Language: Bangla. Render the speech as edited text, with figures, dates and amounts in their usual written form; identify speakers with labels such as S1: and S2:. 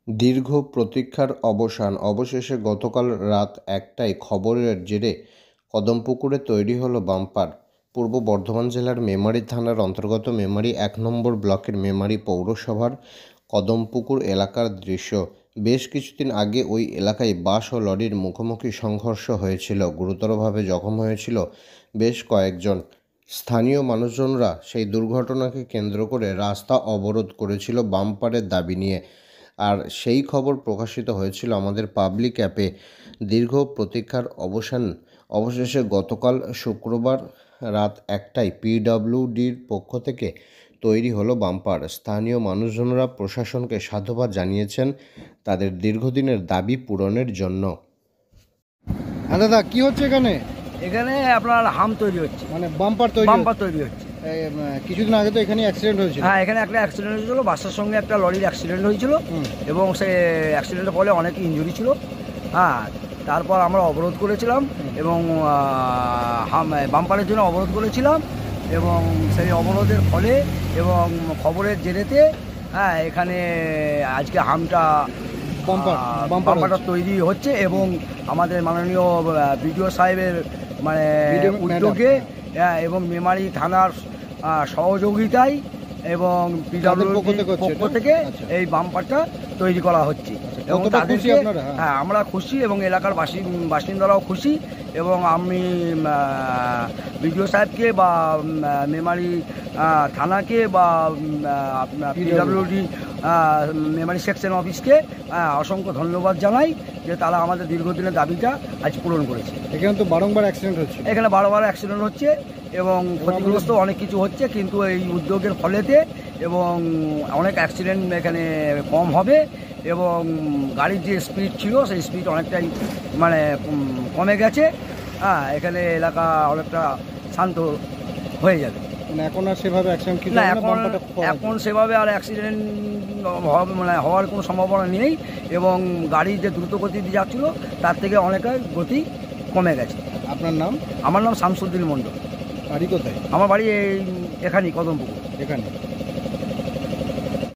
S1: দীর্ঘ প্রতীক্ষার অবসান অবশেষে গতকাল রাত ১টায় খবরের জেরে কদমপুকুরে তৈরি হলো বাম্পার। পূর্ব বর্ধমান জেলার মেমারি থানার অন্তর্গত মেমারি ১ নম্বর ব্লকের মেমারি পৌরসভার কদমপুকুর এলাকার দৃশ্য। বেশ কিছুদিন আগে ওই এলাকায় বাস ও লরির মুখোমুখি সংঘর্ষ হয়েছিল। গুরুতরভাবে জখম হয়েছিল বেশ কয়েকজন। স্থানীয় মানুষজনরা সেই দুর্ঘটনাকে কেন্দ্র করে রাস্তা অবরোধ করেছিল বাম্পারের দাবি নিয়ে। আর সেই খবর প্রকাশিত হয়েছিল আমাদের পাবলিক অ্যাপে। দীর্ঘ প্রতীক্ষার অবশেষে গতকাল শুক্রবার রাত ১টায় পিডব্লিউডির পক্ষ থেকে তৈরি হলো বাম্পার। স্থানীয় মানুষজনরা প্রশাসনকে সাধুবাদ জানিয়েছেন তাদের দীর্ঘদিনের দাবি পূরণের জন্য।
S2: হ্যাঁ দাদা, কি হচ্ছে এখানে?
S3: এখানে আপনার হাম তৈরি হচ্ছে,
S2: মানে বাম্পার তৈরি
S3: হচ্ছে।
S2: কিছুদিন আগে তো এখানে অ্যাক্সিডেন্ট হয়েছিল।
S3: হ্যাঁ, এখানে একটা অ্যাক্সিডেন্ট হয়েছিল, বাসের সঙ্গে একটা লরির অ্যাক্সিডেন্ট হয়েছিল এবং সেই অ্যাক্সিডেন্টের ফলে অনেক ইনজুরি ছিল। হ্যাঁ, তারপর আমরা অবরোধ করেছিলাম এবং বাম্পারের জন্য অবরোধ করেছিলাম এবং সেই অবরোধের ফলে এবং খবরের জেরেতে এখানে আজকে বাম্পারটা তৈরি হচ্ছে এবং আমাদের মাননীয় বিডিও সাহেবের মানে উদ্যোগে এবং মেমারি থানার সহযোগিতায় এবং পিডব্লিউডির পক্ষ থেকে এই বাম্পারটা তৈরি করা হচ্ছে এবং তাদেরকে আমরা খুশি এবং এলাকার বাসিন্দারাও খুশি এবং আমি বিডিও সাহেবকে বা মেমারি থানাকে বা আপনার পিডব্লিউডি মেমারি সেকশন অফিসকে অসংখ্য ধন্যবাদ জানাই যে তারা আমাদের দীর্ঘদিনের দাবিটা আজ পূরণ করেছে।
S2: এখানে তো বারবার অ্যাক্সিডেন্ট
S3: হচ্ছে এবং ক্ষতিগ্রস্ত অনেক কিছু হচ্ছে, কিন্তু এই উদ্যোগের ফলেতে এবং অনেক অ্যাক্সিডেন্ট এখানে কম হবে এবং গাড়ির যে স্পিড ছিল সেই স্পিড অনেকটাই মানে কমে গেছে। এখানে এলাকা অনেকটা শান্ত হয়ে যাবে।
S2: এখন আর সেভাবে
S3: এখন সেভাবে আর অ্যাক্সিডেন্ট হওয়ার কোনো সম্ভাবনা নেই এবং গাড়ি যে দ্রুত গতিতে যাচ্ছিল তার থেকে অনেকটাই গতি কমে গেছে।
S2: আপনার নাম?
S3: আমার নাম শামসুদ্দিন মণ্ডল।
S2: বাড়ি কোথায়?
S3: আমার বাড়ি এখানেই কদমপুকুর।
S2: এখানে